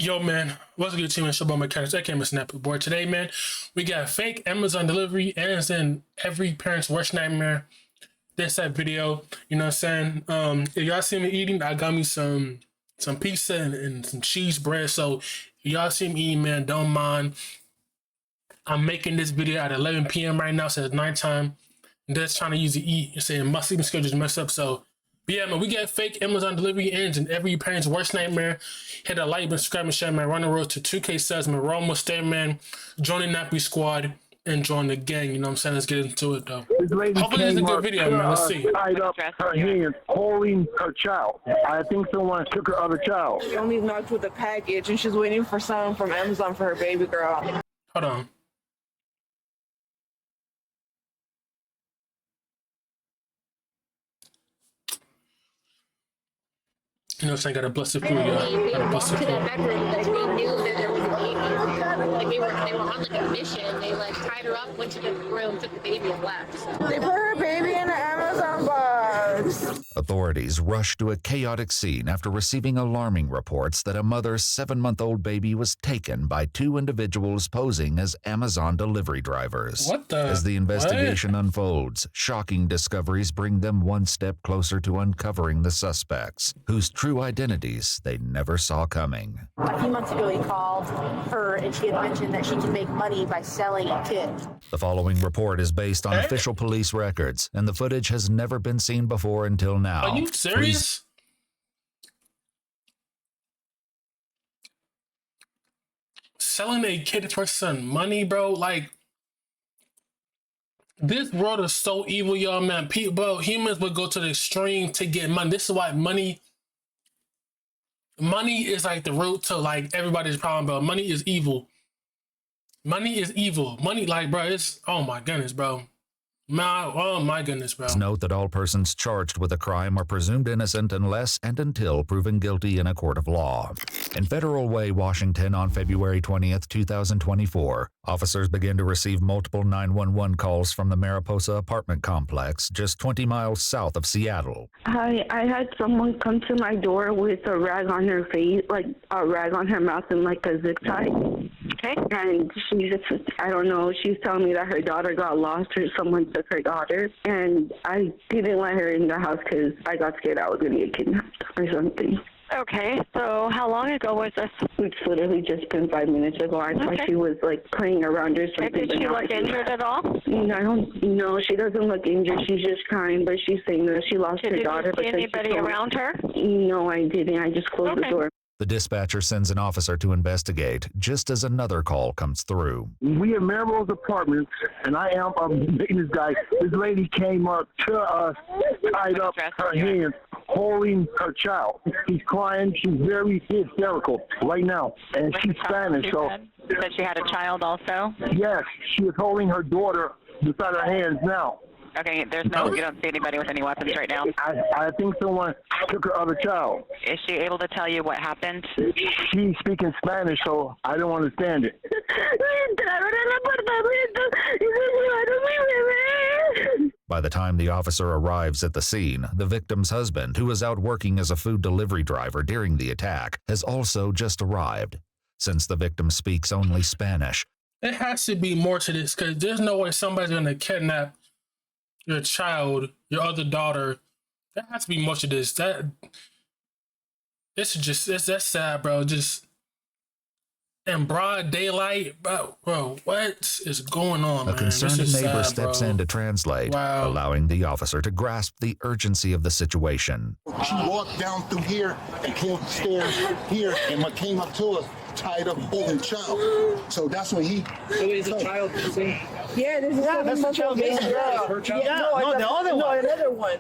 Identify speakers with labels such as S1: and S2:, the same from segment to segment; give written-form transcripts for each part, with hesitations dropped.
S1: Yo, man, what's good, team? It's your boy Mechanics. I came to snap it, boy. Today, man, we got fake Amazon delivery, and it's in every parent's worst nightmare. This that video, you know what I'm saying? If y'all see me eating, I got me some pizza and some cheese bread. So if y'all see me eating, man, don't mind. I'm making this video at 11 p.m. right now, so it's nighttime. And just trying to use to eat. You're saying my sleeping schedule's messed up, so. But yeah, man, we get fake Amazon delivery ends in every parent's worst nightmare. Hit a like, subscribe, and share, man. Run the road to 2K subs, man. We're almost there, man. Join the Nappy Squad and join the gang. You know what I'm saying? Let's get into it, though. Hopefully, it's a good video, man. Let's see.
S2: Tied up her hands, holding her child. I think someone took her other child.
S3: She only knocked with a package, and she's waiting for some from Amazon for her baby girl.
S1: Hold on. You know what I'm saying? Got a blessed food, y'all. Got a blessed food.
S4: To that bedroom, like they knew that there was a baby. Like they were on like a mission. They like tied her up, went to the room, took the baby, and left. So.
S3: They put her baby in an Amazon box.
S5: Authorities rushed to a chaotic scene after receiving alarming reports that a mother's 7-month-old baby was taken by two individuals posing as Amazon delivery drivers.
S1: What the?
S5: As the investigation unfolds, shocking discoveries bring them one step closer to uncovering the suspects, whose true identities they never saw coming.
S6: A few months ago, he called her and she had mentioned that she can make money by selling kids.
S5: The following report is based on official police records, and the footage has never been seen before until now.
S1: Are you serious? Selling a kid for some money, bro? Like, this world is so evil, y'all, man. People, bro, humans would go to the extreme to get money. This is why money is like the root to like everybody's problem, bro. Money is evil. Money is evil. Money, like, bro, it's, oh my goodness, bro. Oh my goodness, bro.
S5: Note that all persons charged with a crime are presumed innocent unless and until proven guilty in a court of law. In Federal Way, Washington, on February 20th, 2024, officers began to receive multiple 911 calls from the Mariposa apartment complex, just 20 miles south of Seattle.
S7: Hi, I had someone come to my door with a rag on her face, like a rag on her mouth and like a zip tie.
S4: Okay.
S7: And she just, I don't know, she's telling me that her daughter got lost or someone took her daughter. And I didn't let her in the house because I got scared I was going to get kidnapped or something.
S4: Okay, so how long ago was this?
S7: It's literally just been 5 minutes ago. I thought she was like playing around or something.
S4: Did she look injured at all?
S7: I don't know. She doesn't look injured. She's just crying, but she's saying that she lost her daughter.
S4: Did you see anybody around her?
S7: No, I didn't. I just closed the door.
S5: The dispatcher sends an officer to investigate, just as another call comes through.
S2: We at Melrose Apartments, and I'm dating this guy. This lady came up to us, tied up her hands, holding her child. She's crying. She's very hysterical right now, and she's Spanish. So
S4: Said she had a child also?
S2: yes, she is holding her daughter beside her hands now.
S4: Okay, you don't see anybody with any weapons right now?
S2: I think someone took her other child.
S4: Is she able to tell you what happened?
S2: She's speaking Spanish, so I don't understand it.
S5: By the time the officer arrives at the scene, the victim's husband, who was out working as a food delivery driver during the attack, has also just arrived. Since the victim speaks only Spanish,
S1: there has to be more to this, because there's no way somebody's going to kidnap your child, your other daughter. There has to be much of this. That's sad, bro. Just in broad daylight, bro. What is going on, man?
S5: A concerned neighbor steps in to translate,
S1: Wow.
S5: allowing the officer to grasp the urgency of the situation.
S8: She walked down through here and came upstairs here and came up to us, tied up, holding child. So that's when he.
S3: So is a child? Yeah, this is
S9: that's the child. Her child.
S3: Yeah,
S9: no, the other one.
S3: No, another one.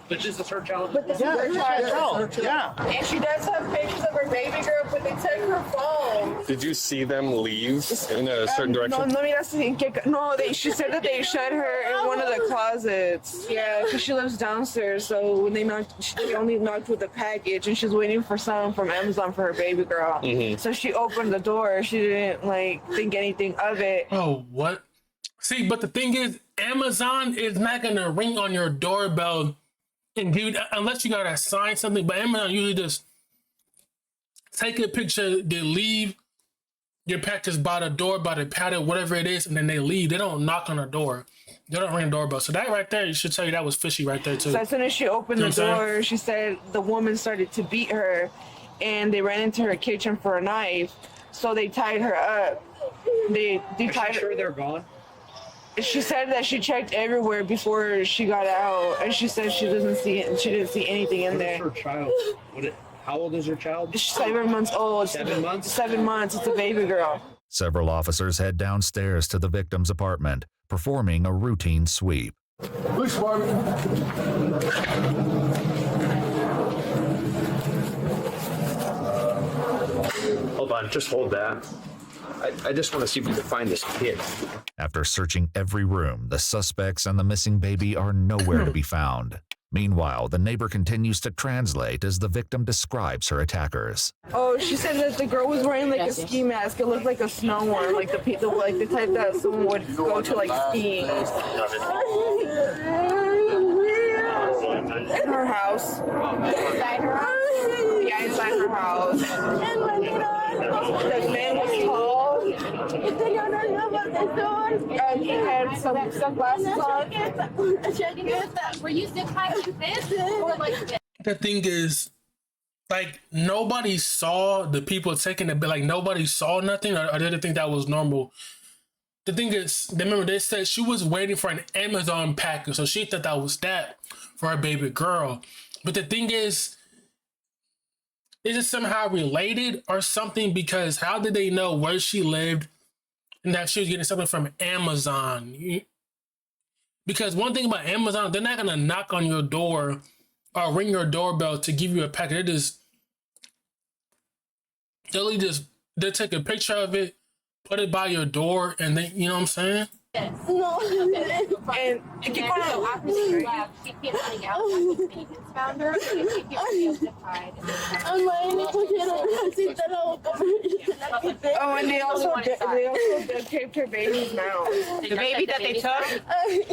S9: But this is her child.
S3: But this is her child.
S9: Yeah.
S3: And she does have pictures of her baby girl, but they took her phone.
S10: Did you see them leave in a certain direction?
S3: She said that they shut her in one of the closets. Yeah, because she lives downstairs. So when they knocked, she only knocked with a package, and she's waiting for some from Amazon for her baby girl.
S10: Mm-hmm.
S3: So she opened the door. She didn't think anything of it.
S1: Oh, what? See, but the thing is, Amazon is not gonna ring on your doorbell and give you, unless you gotta sign something. But Amazon usually just take a picture, they leave your package by the door, by the paddock, whatever it is, and then they leave. They don't knock on the door. They don't ring the doorbell. So that right there, you should tell you that was fishy right there too.
S3: So as soon as she opened the door, she said the woman started to beat her, and they ran into her kitchen for a knife. So they tied her up. They tied her.
S9: Sure they're gone.
S3: She said that she checked everywhere before she got out, and she said she didn't see anything in there.
S9: Her child. How old is her child?
S3: She's 7 months old.
S9: 7 months?
S3: 7 months. It's a baby girl.
S5: Several officers head downstairs to the victim's apartment, performing a routine sweep.
S8: Police department.
S11: Hold on, just hold that. I just want to see if we can find this kid.
S5: After searching every room, the suspects and the missing baby are nowhere to be found. Meanwhile, the neighbor continues to translate as the victim describes her attackers.
S3: Oh, she said that the girl was wearing like a ski mask. It looked like a snow one, like the type that someone would go to like skiing. In her house. Inside her house? Yeah, inside her house. The man was tall. He had some sunglasses on.
S4: Were you surprised with this? Or like this?
S1: The thing is, like, nobody saw the people taking it, but like nobody saw nothing, or did they think that was normal? The thing is, remember they said she was waiting for an Amazon package, so she thought that was that for her baby girl. But the thing is it somehow related or something? Because how did they know where she lived and that she was getting something from Amazon? Because one thing about Amazon, they're not gonna knock on your door or ring your doorbell to give you a package. They'll take a picture of it, put it by your door, and then, you know what I'm saying?
S4: Yes. No. And keep going on the opposite lab. She kept running out. He found her. She kept hide.
S3: Oh, and they also duct taped her baby's mouth.
S4: The baby that they took?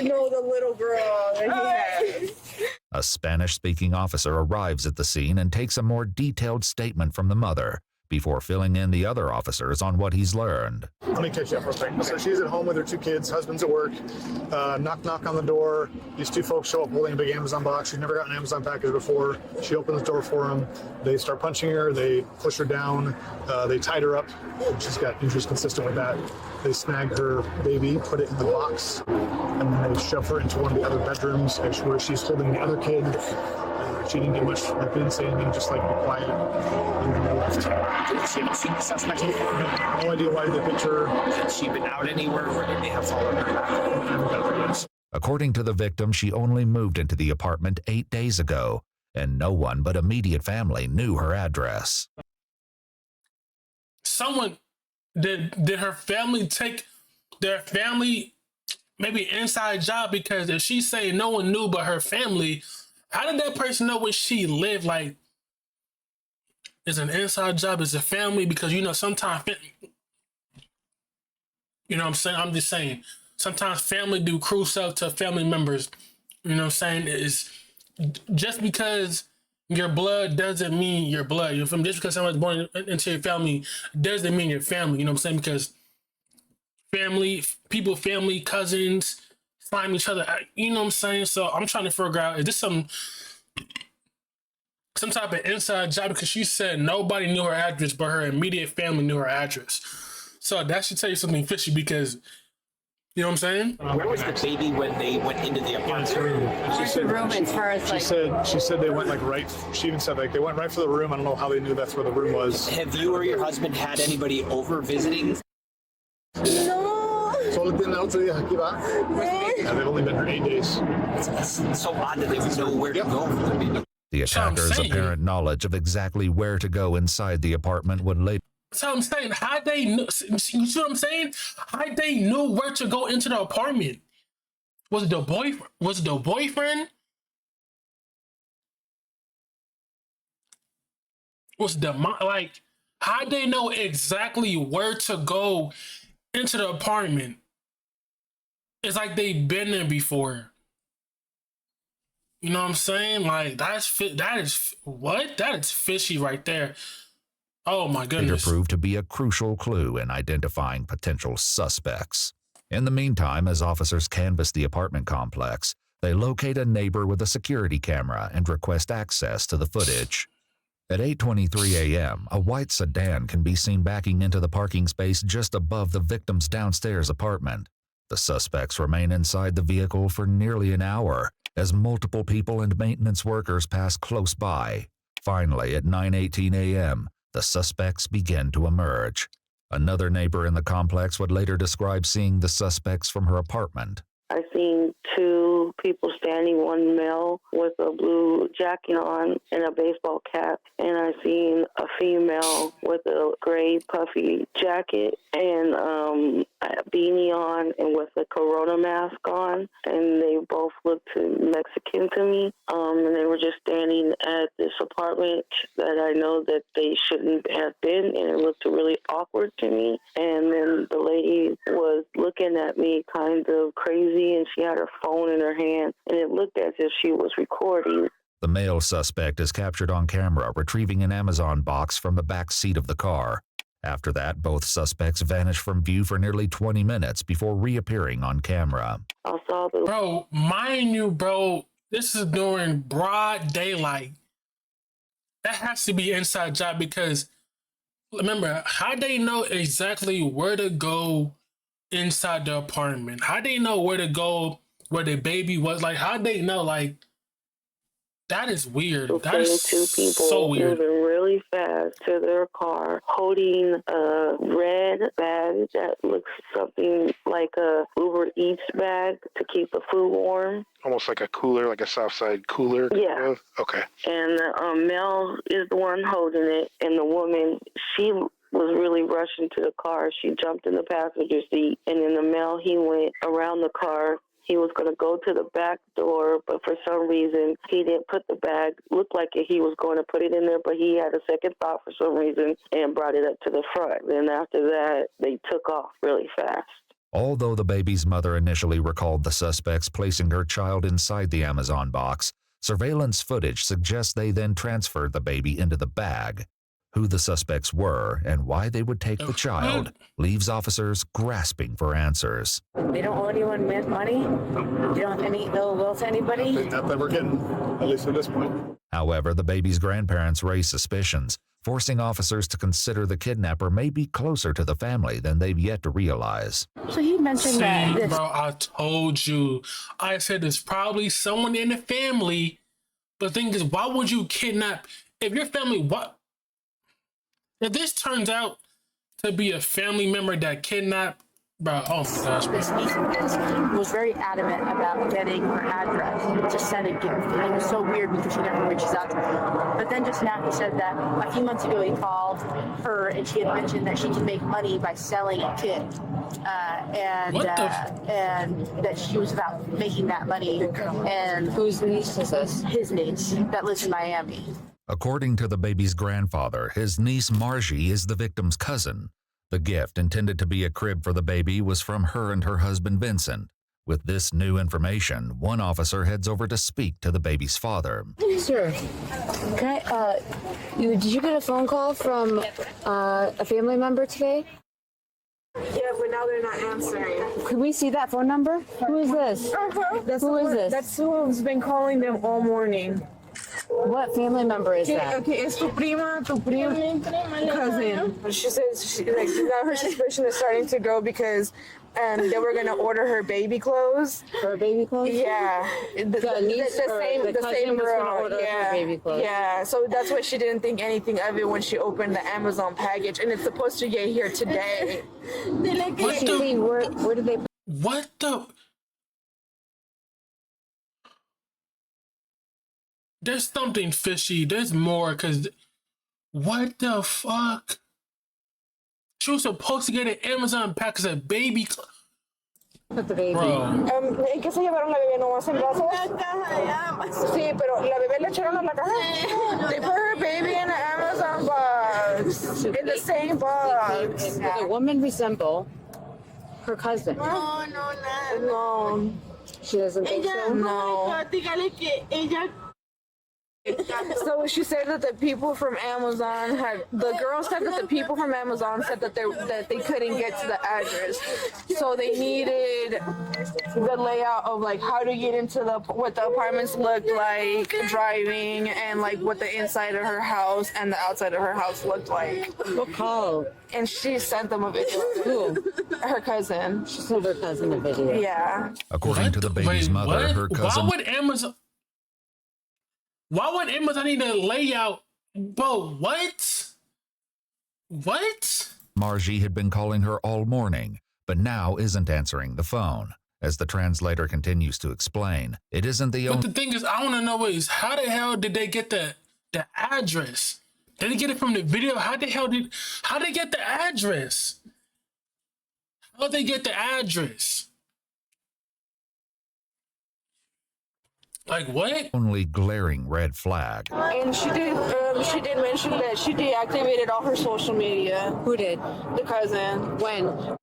S3: No, the little girl that he had.
S5: A Spanish-speaking officer arrives at the scene and takes a more detailed statement from the mother before filling in the other officers on what he's learned.
S12: Let me catch you up real quick. So she's at home with her 2 kids, husband's at work, knock on the door. These 2 folks show up holding a big Amazon box. She's never gotten an Amazon package before. She opens the door for them. They start punching her. They push her down. They tied her up. She's got injuries consistent with that. They snag her baby, put it in the box, and then they shove her into one of the other bedrooms where she's holding the other kid. She didn't get much, didn't say anything, just like be quiet. And then they left. Did she see the suspect? No idea why they picked her.
S11: Has she been out anywhere, or did they have followed her back?
S5: According to the victim, she only moved into the apartment 8 days ago, and no one but immediate family knew her address.
S1: Did her family take their family maybe inside job? Because if she's saying no one knew but her family, how did that person know where she lived? Like, is an inside job, is a family? Because, you know, sometimes, you know what I'm saying? I'm just saying, sometimes family do cruel stuff to family members. You know what I'm saying? Is just because your blood doesn't mean your blood. You're from, just because someone's born into your family doesn't mean your family. You know what I'm saying? Because family, cousins, find each other. You know what I'm saying? So I'm trying to figure out, is this some type of inside job? Because she said nobody knew her address, but her immediate family knew her address. So that should tell you something fishy, because, you know what I'm saying?
S11: Where was the baby when they went into the apartment?
S12: She said they went like right. She even said like they went right for the room. I don't know how they knew that's where the room was.
S11: Have you or your husband had anybody over visiting?
S12: Solo tiene otro día aquí va. Yeah, they've only been here 8 days.
S11: It's so odd that they would know where to go.
S5: The attacker's apparent knowledge of exactly where to go inside the apartment would later.
S1: So I'm saying, how they knew? You see what I'm saying? How they knew where to go into the apartment? Was it the boyfriend? Was it the boyfriend? Was the like? How they know exactly where to go into the apartment? It's like they've been there before. You know what I'm saying? Like, that is what? That is fishy right there. Oh my
S5: later
S1: goodness.
S5: proved to be a crucial clue in identifying potential suspects. In the meantime, as officers canvass the apartment complex, they locate a neighbor with a security camera and request access to the footage. At 8:23 a.m., a white sedan can be seen backing into the parking space just above the victim's downstairs apartment. The suspects remain inside the vehicle for nearly an hour as multiple people and maintenance workers pass close by. Finally, at 9:18 a.m., the suspects begin to emerge. Another neighbor in the complex would later describe seeing the suspects from her apartment.
S7: I seen two people standing, one male with a blue jacket on and a baseball cap, and I seen a female with a gray puffy jacket and a beanie on and with a corona mask on, and they both looked Mexican to me, and they were just standing at this apartment that I know that they shouldn't have been, and it looked really awkward to me. And then the lady was looking at me kind of crazy, and she had her phone in her hand, and it looked as if she was recording.
S5: The male suspect is captured on camera retrieving an Amazon box from the back seat of the car. After that, both suspects vanish from view for nearly 20 minutes before reappearing on camera.
S1: Bro, mind you, bro, this is during broad daylight. That has to be an inside job because, remember, how they know exactly where to go inside the apartment? How they know where to go where the baby was? Like, how they know? Like, that is weird. That is
S7: two people
S1: so weird.
S7: moving really fast to their car, holding a red bag that looks something like a Uber Eats bag to keep the food warm.
S12: Almost like a cooler, like a Southside cooler.
S7: Yeah.
S12: Okay.
S7: And the male is the one holding it, and the woman, she was really rushing to the car. She jumped in the passenger seat, and then the male, he went around the car. He was going to go to the back door, but for some reason, he didn't put the bag. Looked like he was going to put it in there, but he had a second thought for some reason and brought it up to the front. And after that, they took off really fast.
S5: Although the baby's mother initially recalled the suspects placing her child inside the Amazon box, surveillance footage suggests they then transferred the baby into the bag. Who the suspects were and why they would take the child leaves officers grasping for answers.
S6: They don't owe anyone money. They don't have any ill will to anybody.
S12: Not that we're getting, at least at this point.
S5: However, the baby's grandparents raise suspicions, forcing officers to consider the kidnapper may be closer to the family than they've yet to realize.
S6: So he mentioned that this...
S1: Bro, I told you. I said there's probably someone in the family. But the thing is, why would you kidnap? If your family, what? If this turns out to be a family member that kidnapped, bro, oh my gosh, bro.
S6: This niece of his was very adamant about getting her address to send a gift. And it was so weird because she never reaches out to her. But then just now he said that a few months ago he called her and she had mentioned that she can make money by selling a kid. And that she was about making that money. And whose niece is this? His niece that lives in Miami.
S5: According to the baby's grandfather, his niece Margie is the victim's cousin. The gift, intended to be a crib for the baby, was from her and her husband Vincent. With this new information, one officer heads over to speak to the baby's father.
S13: Sir, can I, did you get a phone call from a family member today?
S3: Yeah, but now they're not answering.
S13: Could we see that phone number? Who is this? Who is this?
S3: That's who's been calling them all morning.
S13: What family member is that?
S3: Okay, it's tu prima, cousin. She says now her suspicion is starting to go because they were gonna order her baby clothes.
S13: Her baby clothes?
S3: Yeah, the same girl. Yeah, baby clothes. Yeah, so that's why she didn't think anything of it when she opened the Amazon package, and it's supposed to get here today.
S13: Where did they?
S1: What the? There's something fishy. There's more, because what the fuck? She was supposed to get an Amazon package of baby.
S13: Put the baby.
S3: ¿En qué se llevaron la bebé? ¿No más en brazos? Sí, pero la bebé le echaron a la caja. They put her baby in an Amazon box. In the same box.
S13: Does the woman resemble her cousin?
S3: No.
S13: She doesn't think so?
S3: No. So she said that the people from Amazon the girl said that the people from Amazon said that they couldn't get to the address. So they needed the layout of like how to get into what the apartments looked like, driving, and like what the inside of her house and the outside of her house looked like.
S14: What call?
S3: And she sent them a video.
S14: Who?
S3: Her cousin.
S14: She sent her cousin a video.
S3: Yeah.
S5: According to the baby's mother, her cousin...
S1: Why would Amazon need a layout? Bro, what? What?
S5: Margie had been calling her all morning, but now isn't answering the phone. As the translator continues to explain, it isn't the only...
S1: But the thing is, I want to know is, how the hell did they get the address? Did they get it from the video? How they get the address? How'd they get the address? Like what?
S5: Only glaring red flag.
S3: And she did mention that she deactivated all her social media.
S14: Who did?
S3: The cousin.
S14: When?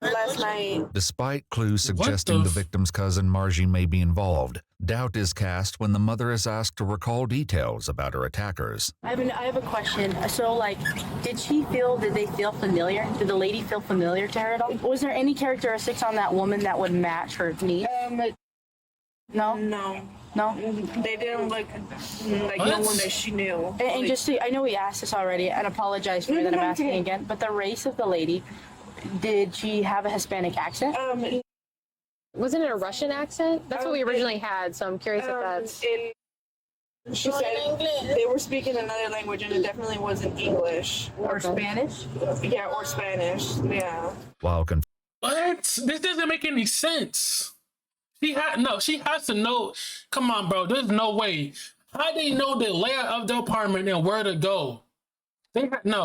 S3: Last night.
S5: Despite clues suggesting the victim's cousin Margie may be involved, doubt is cast when the mother is asked to recall details about her attackers.
S6: I have a question. So, like, did they feel familiar? Did the lady feel familiar to her at all? Was there any characteristics on that woman that would match her niece? No? No?
S3: They didn't look like no one that she knew.
S6: And just so, I know we asked this already, and apologize for that I'm asking again, but the race of the lady, did she have a Hispanic accent?
S4: Wasn't it a Russian accent? That's what we originally had, so I'm curious if that's...
S3: She said they were speaking another language, and it definitely wasn't English.
S6: Or Spanish?
S3: Yeah, or Spanish, yeah.
S5: While
S1: What? This doesn't make any sense. She has to know. Come on, bro. There's no way. How do they know the layout of the apartment and where to go?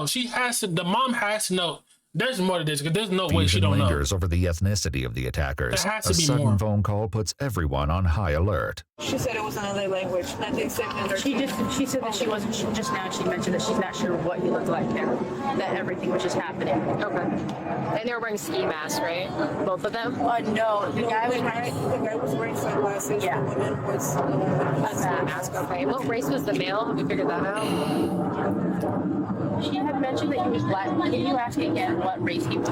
S1: She has to. The mom has to know. There's more to this because there's no way she don't know.
S5: Lingers over the ethnicity of the attackers.
S1: There has to
S5: A
S1: be
S5: sudden
S1: more.
S5: phone call puts everyone on high alert.
S3: She said it was another language. Nothing similar.
S6: She said that she wasn't. Just now she mentioned that she's not sure what he looked like there. That everything was just happening.
S4: Okay. And they were wearing ski masks, right? Both of them?
S6: No. The guy
S3: was wearing sunglasses.
S6: Yeah.
S3: The woman was
S4: a ski mask. Okay. What race was the male? Have we figured that out?
S6: She had mentioned that he was black. Can you ask again what race he was?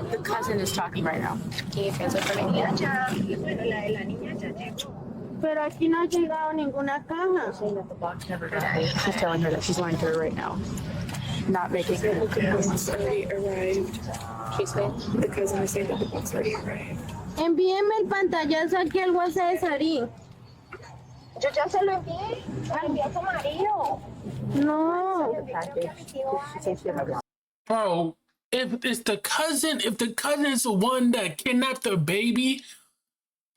S6: The cousin is talking right now.
S4: Can you translate for me?
S13: Pero aquí no ha llegado ninguna caja.
S6: Saying that the box never got here. She's telling her that she's lying to her right now. Not making it.
S3: The box already arrived.
S4: She's saying?
S3: The cousin is saying that the box already arrived.
S13: Envíeme el pantallazo aquí al WhatsApp de Sarín.
S15: Yo ya se lo envié. Al envié a tu marido.
S13: No.
S1: Bro, if the cousin is the one that kidnapped the baby,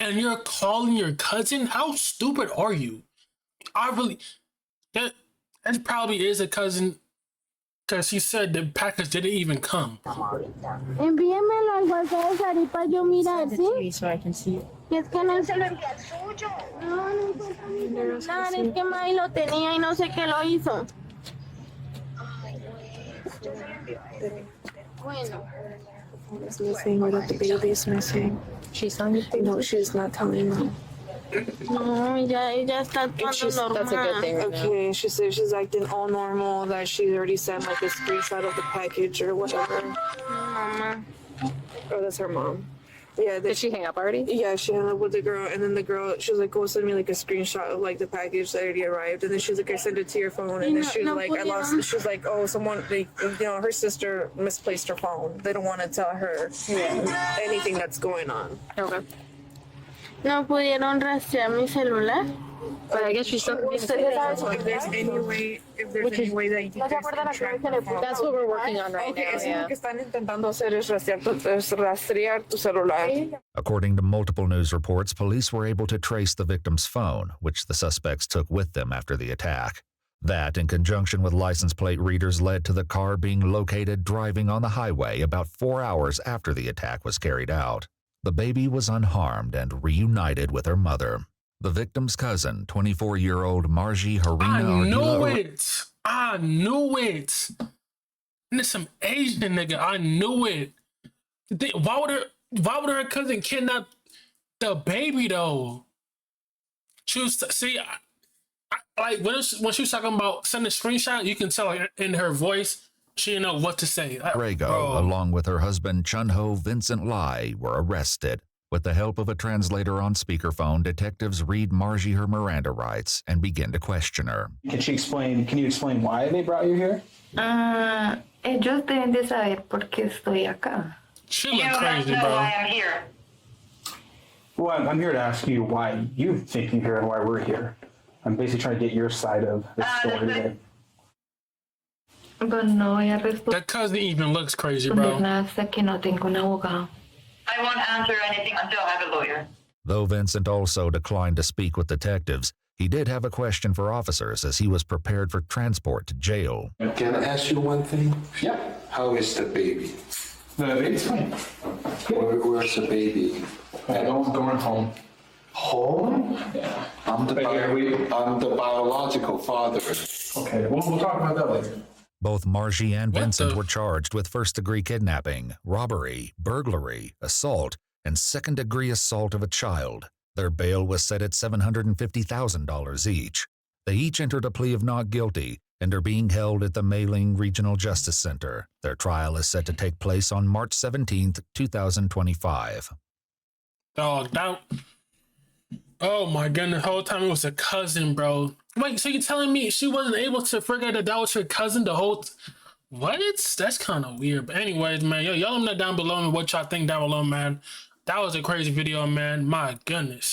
S1: and you're calling your cousin, how stupid are you? That probably is a cousin, because she said the package didn't even come.
S13: Envíemelo al WhatsApp de Sarín para yo mirar, ¿sí?
S6: So I can see it.
S13: Y es que no
S15: Se lo envié al suyo.
S13: No encuentro mi celular, es que May lo tenía y no sé qué lo hizo. Bueno.
S3: It's missing, or that the baby is missing.
S4: She's telling you?
S3: No, she's not telling me.
S13: No, ella está actuando normal.
S4: That's a good thing right now.
S3: Okay, she said she's acting all normal, that she already sent like a screenshot of the package or whatever.
S13: Mamá.
S3: Oh, that's her mom. Yeah.
S4: Did she hang up already?
S3: Yeah, she hung up with the girl, and then the girl, she was like, go send me like a screenshot of like the package that already arrived, and then she was like, I sent it to your phone, and then she was like, I lost. She was like, oh, someone, her sister misplaced her phone. They don't want to tell her anything that's going on.
S4: Okay.
S13: No pudieron rastrear mi celular.
S4: But I guess she's still...
S3: If there's any way that you can track the phone.
S4: That's what we're working on right now, yeah.
S3: Lo que están intentando hacer es rastrear tu celular.
S5: According to multiple news reports, police were able to trace the victim's phone, which the suspects took with them after the attack. That, in conjunction with license plate readers, led to the car being located driving on the highway about 4 hours after the attack was carried out. The baby was unharmed and reunited with her mother. The victim's cousin, 24-year-old Margie Harina
S1: I knew it. And it's some Asian nigga. I knew it. Why would her cousin kidnap the baby though? She was like when she was talking about sending a screenshot, you can tell like, in her voice she didn't know what to say.
S5: Grego, along with her husband Chun-Ho Vincent Lai, were arrested. With the help of a translator on speakerphone, detectives read Margie her Miranda rights and begin to question her.
S16: Can you explain why they brought you here?
S17: Ellos deben de saber por qué estoy acá.
S1: She looks crazy, bro.
S17: Why I'm here.
S16: Well, I'm here to ask you why you think you're here and why we're here. I'm basically trying to get your side of the story there.
S17: But no voy a responder
S1: That cousin even looks crazy, bro.
S17: nada hasta que no tengo un abogado. I won't answer anything until I have a lawyer.
S5: Though Vincent also declined to speak with detectives, he did have a question for officers as he was prepared for transport to jail.
S18: Can I ask you one thing?
S16: Yeah.
S18: How is the baby?
S16: The baby's fine.
S18: Where's the baby?
S16: Going home.
S18: Home?
S16: Yeah.
S18: I'm the biological father.
S16: Okay, we'll talk about that later.
S5: Both Margie and Vincent were charged with first-degree kidnapping, robbery, burglary, assault, and second-degree assault of a child. Their bail was set at $750,000 each. They each entered a plea of not guilty and are being held at the Mei Ling Regional Justice Center. Their trial is set to take place on March 17th, 2025.
S1: Oh my goodness, the whole time it was a cousin, bro. Wait, so you're telling me she wasn't able to figure that that was her cousin the whole what? That's kind of weird. But anyways, man, y'all let me know down below and what y'all think down below, man. That was a crazy video, man. My goodness.